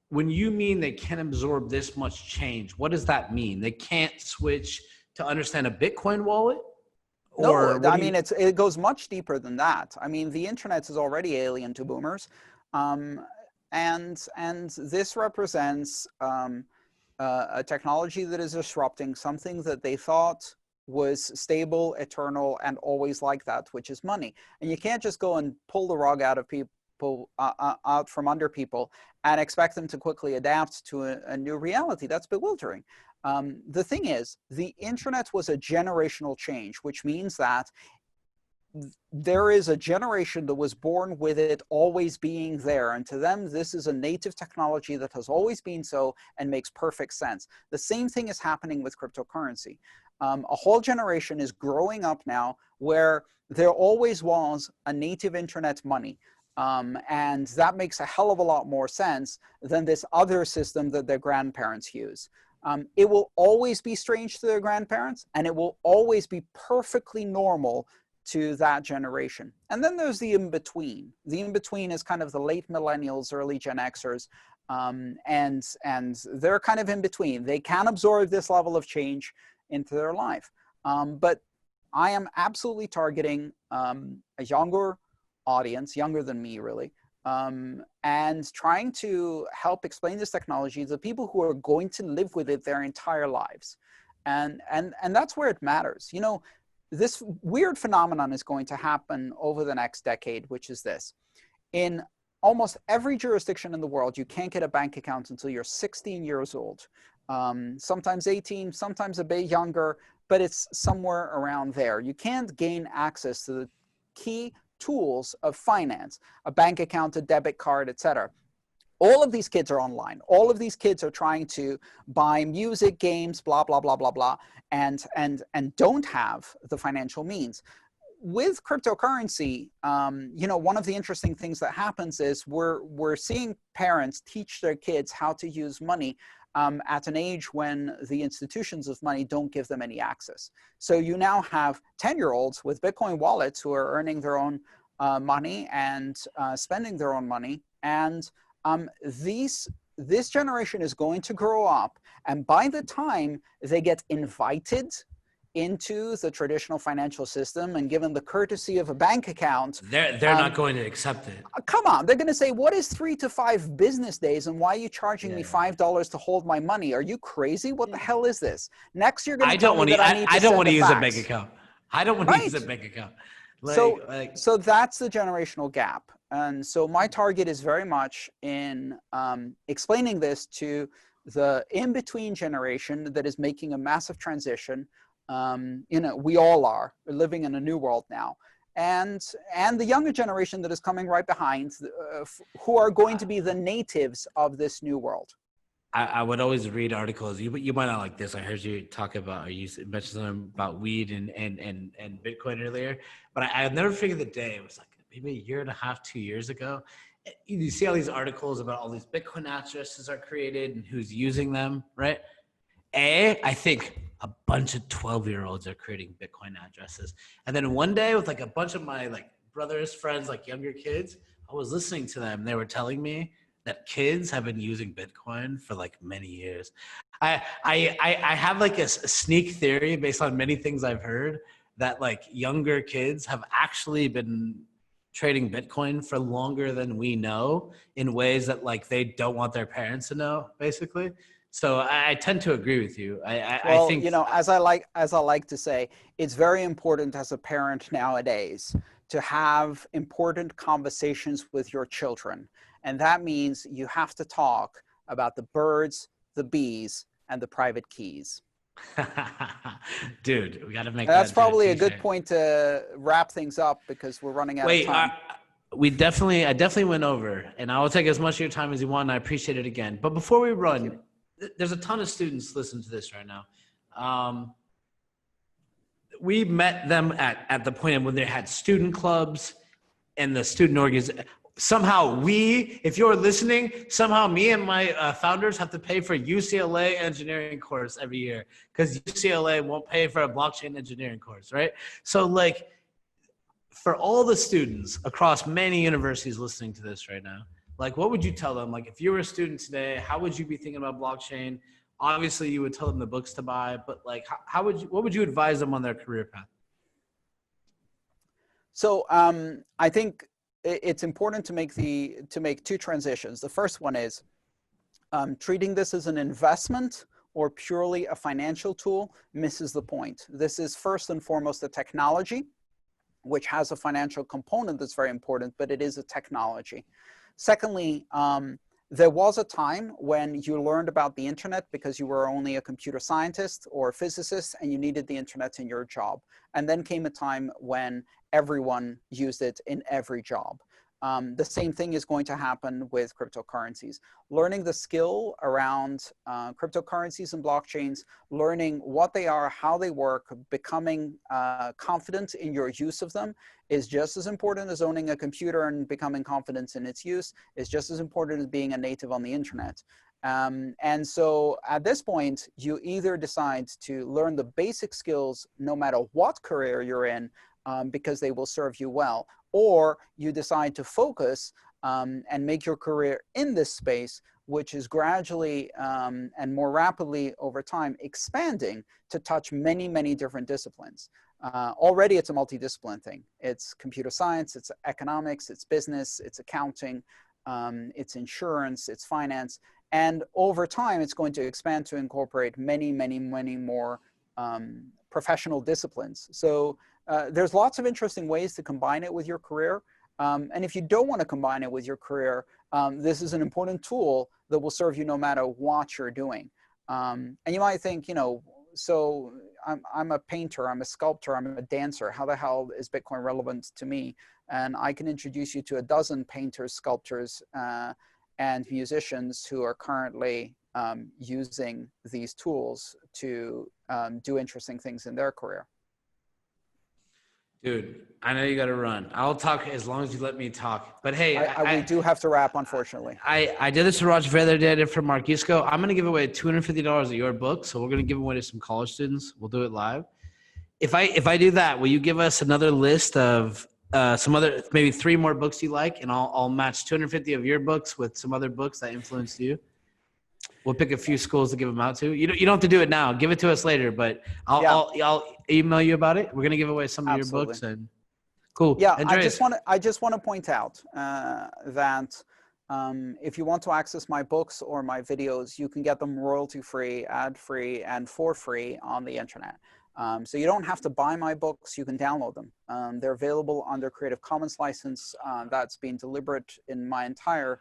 [SPEAKER 1] When you mean they can't absorb this much change, what does that mean? They can't switch to understand a Bitcoin wallet?
[SPEAKER 2] No, I mean, it goes much deeper than that. I mean, the internet is already alien to boomers. And this represents a technology that is disrupting something that they thought was stable, eternal, and always like that, which is money. And you can't just go and pull the rug out of people, out from under people and expect them to quickly adapt to a new reality. That's bewildering. The thing is, the internet was a generational change, which means that there is a generation that was born with it always being there. And to them, this is a native technology that has always been so and makes perfect sense. The same thing is happening with cryptocurrency. A whole generation is growing up now where there always was a native internet money. And that makes a hell of a lot more sense than this other system that their grandparents use. It will always be strange to their grandparents, and it will always be perfectly normal to that generation. And then there's the in-between. The in-between is kind of the late millennials, early Gen Xers, and they're kind of in between. They can absorb this level of change into their life. But I am absolutely targeting a younger audience, younger than me really, and trying to help explain this technology to people who are going to live with it their entire lives. And that's where it matters. You know, this weird phenomenon is going to happen over the next decade, which is this. In almost every jurisdiction in the world, you can't get a bank account until you're 16 years old. Sometimes 18, sometimes a bit younger, but it's somewhere around there. You can't gain access to the key tools of finance, a bank account, a debit card, etc. All of these kids are online. All of these kids are trying to buy music, games, blah, blah, blah, blah, blah, and don't have the financial means. With cryptocurrency, you know, one of the interesting things that happens is we're seeing parents teach their kids how to use money at an age when the institutions of money don't give them any access. So you now have 10-year-olds with Bitcoin wallets who are earning their own money and spending their own money. And this generation is going to grow up, and by the time they get invited into the traditional financial system and given the courtesy of a bank account,
[SPEAKER 1] they're not going to accept it.
[SPEAKER 2] Come on, they're going to say, what is 3 to 5 business days, and why are you charging me $5 to hold my money? Are you crazy? What the hell is this? Next, you're going to tell me that I don't want to
[SPEAKER 1] use a bank account. I don't want to use a bank account.
[SPEAKER 2] So that's the generational gap. And so my target is very much in explaining this to the in-between generation that is making a massive transition. We all are living in a new world now. And the younger generation that is coming right behind, who are going to be the natives of this new world.
[SPEAKER 1] I would always read articles. You might not like this. I heard you talk about, or you mentioned something about weed and Bitcoin earlier, but I'll never forget the day. It was like maybe a year and a half, 2 years ago. You see all these articles about all these Bitcoin addresses are created and who's using them, right? I think a bunch of 12-year-olds are creating Bitcoin addresses. And then one day with like a bunch of my like brothers, friends, like younger kids, I was listening to them. They were telling me that kids have been using Bitcoin for like many years. I have like a sneak theory based on many things I've heard that like younger kids have actually been trading Bitcoin for longer than we know in ways that like they don't want their parents to know, basically. So I tend to agree with you. I think,
[SPEAKER 2] as I like to say, it's very important as a parent nowadays to have important conversations with your children. And that means you have to talk about the birds, the bees, and the private keys.
[SPEAKER 1] Dude, we got to make
[SPEAKER 2] that's probably a good point to wrap things up because we're running out of time.
[SPEAKER 1] I definitely went over, and I will take as much of your time as you want, and I appreciate it again. But before we run, there's a ton of students listening to this right now. We met them at the point when they had student clubs and the student organization. Somehow if you're listening, somehow me and my founders have to pay for UCLA engineering course every year because UCLA won't pay for a blockchain engineering course, right? So like for all the students across many universities listening to this right now, like what would you tell them? Like if you were a student today, how would you be thinking about blockchain? Obviously you would tell them the books to buy, but like what would you advise them on their career path?
[SPEAKER 2] So I think it's important to make two transitions. The first one is treating this as an investment or purely a financial tool misses the point. This is first and foremost a technology, which has a financial component that's very important, but it is a technology. Secondly, there was a time when you learned about the internet because you were only a computer scientist or a physicist and you needed the internet in your job. And then came a time when everyone used it in every job. The same thing is going to happen with cryptocurrencies. Learning the skill around cryptocurrencies and blockchains, learning what they are, how they work, becoming confident in your use of them is just as important as owning a computer and becoming confident in its use. Is just as important as being a native on the internet. And so at this point, you either decide to learn the basic skills no matter what career you're in, because they will serve you well, or you decide to focus and make your career in this space, which is gradually and more rapidly over time expanding to touch many, many different disciplines. Already it's a multidiscipline thing. It's computer science, it's economics, it's business, it's accounting, it's insurance, it's finance. And over time, it's going to expand to incorporate many, many, many more professional disciplines. So there's lots of interesting ways to combine it with your career. And if you don't want to combine it with your career, this is an important tool that will serve you no matter what you're doing. And you might think, so I'm a painter, I'm a sculptor, I'm a dancer. How the hell is Bitcoin relevant to me? And I can introduce you to a dozen painters, sculptors, and musicians who are currently using these tools to do interesting things in their career.
[SPEAKER 1] Dude, I know you got to run. I'll talk as long as you let me talk. But hey,
[SPEAKER 2] we do have to wrap, unfortunately.
[SPEAKER 1] I did this to Roger the other day. I did it for Mark Yusko. I'm going to give away $250 of your book. So we're going to give away to some college students. We'll do it live. If I do that, will you give us another list of some other, maybe 3 more books you like, and I'll match 250 of your books with some other books that influenced you? We'll pick a few schools to give them out to. You don't have to do it now. Give it to us later, but I'll email you about it. We're gonna give away some of your books and cool.
[SPEAKER 2] Yeah,
[SPEAKER 1] Andreas.
[SPEAKER 2] I just want to point out that if you want to access my books or my videos, you can get them royalty-free, ad-free, and for free on the internet. So you don't have to buy my books, you can download them. They're available under Creative Commons license. That's been deliberate in my entire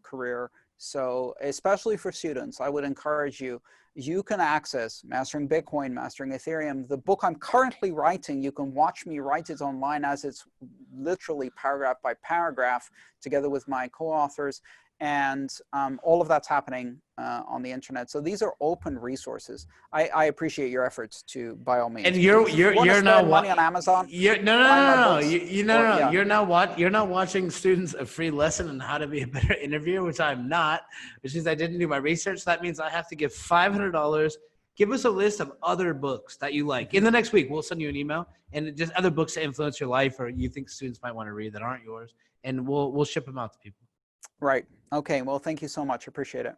[SPEAKER 2] career. So especially for students, I would encourage you, you can access Mastering Bitcoin, Mastering Ethereum. The book I'm currently writing, you can watch me write it online as it's literally paragraph by paragraph together with my co-authors. And all of that's happening on the internet. So these are open resources. I appreciate your efforts to, by all means.
[SPEAKER 1] And you're now
[SPEAKER 2] money on Amazon.
[SPEAKER 1] You're not watching students a free lesson on how to be a better interviewer, which I'm not, which means I didn't do my research. That means I have to give $500. Give us a list of other books that you like. In the next week, we'll send you an email and just other books to influence your life or you think students might want to read that aren't yours, and we'll ship them out to people.
[SPEAKER 2] Right. Okay. Well, thank you so much. Appreciate it.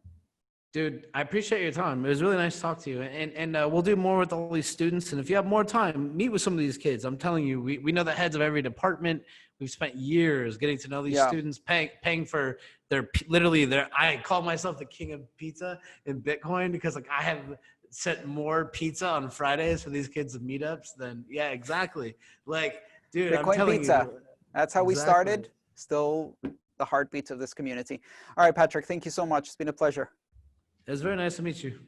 [SPEAKER 1] Dude, I appreciate your time. It was really nice to talk to you. And we'll do more with all these students. And if you have more time, meet with some of these kids. I'm telling you, we know the heads of every department. We've spent years getting to know these students, paying for I call myself the king of pizza in Bitcoin because like I have sent more pizza on Fridays for these kids' meetups than, yeah, exactly. Like, dude,
[SPEAKER 2] Bitcoin
[SPEAKER 1] I'm telling
[SPEAKER 2] pizza.
[SPEAKER 1] you.
[SPEAKER 2] That's how we started. Still the heartbeats of this community. All right, Patrick, thank you so much. It's been a pleasure.
[SPEAKER 1] It was very nice to meet you.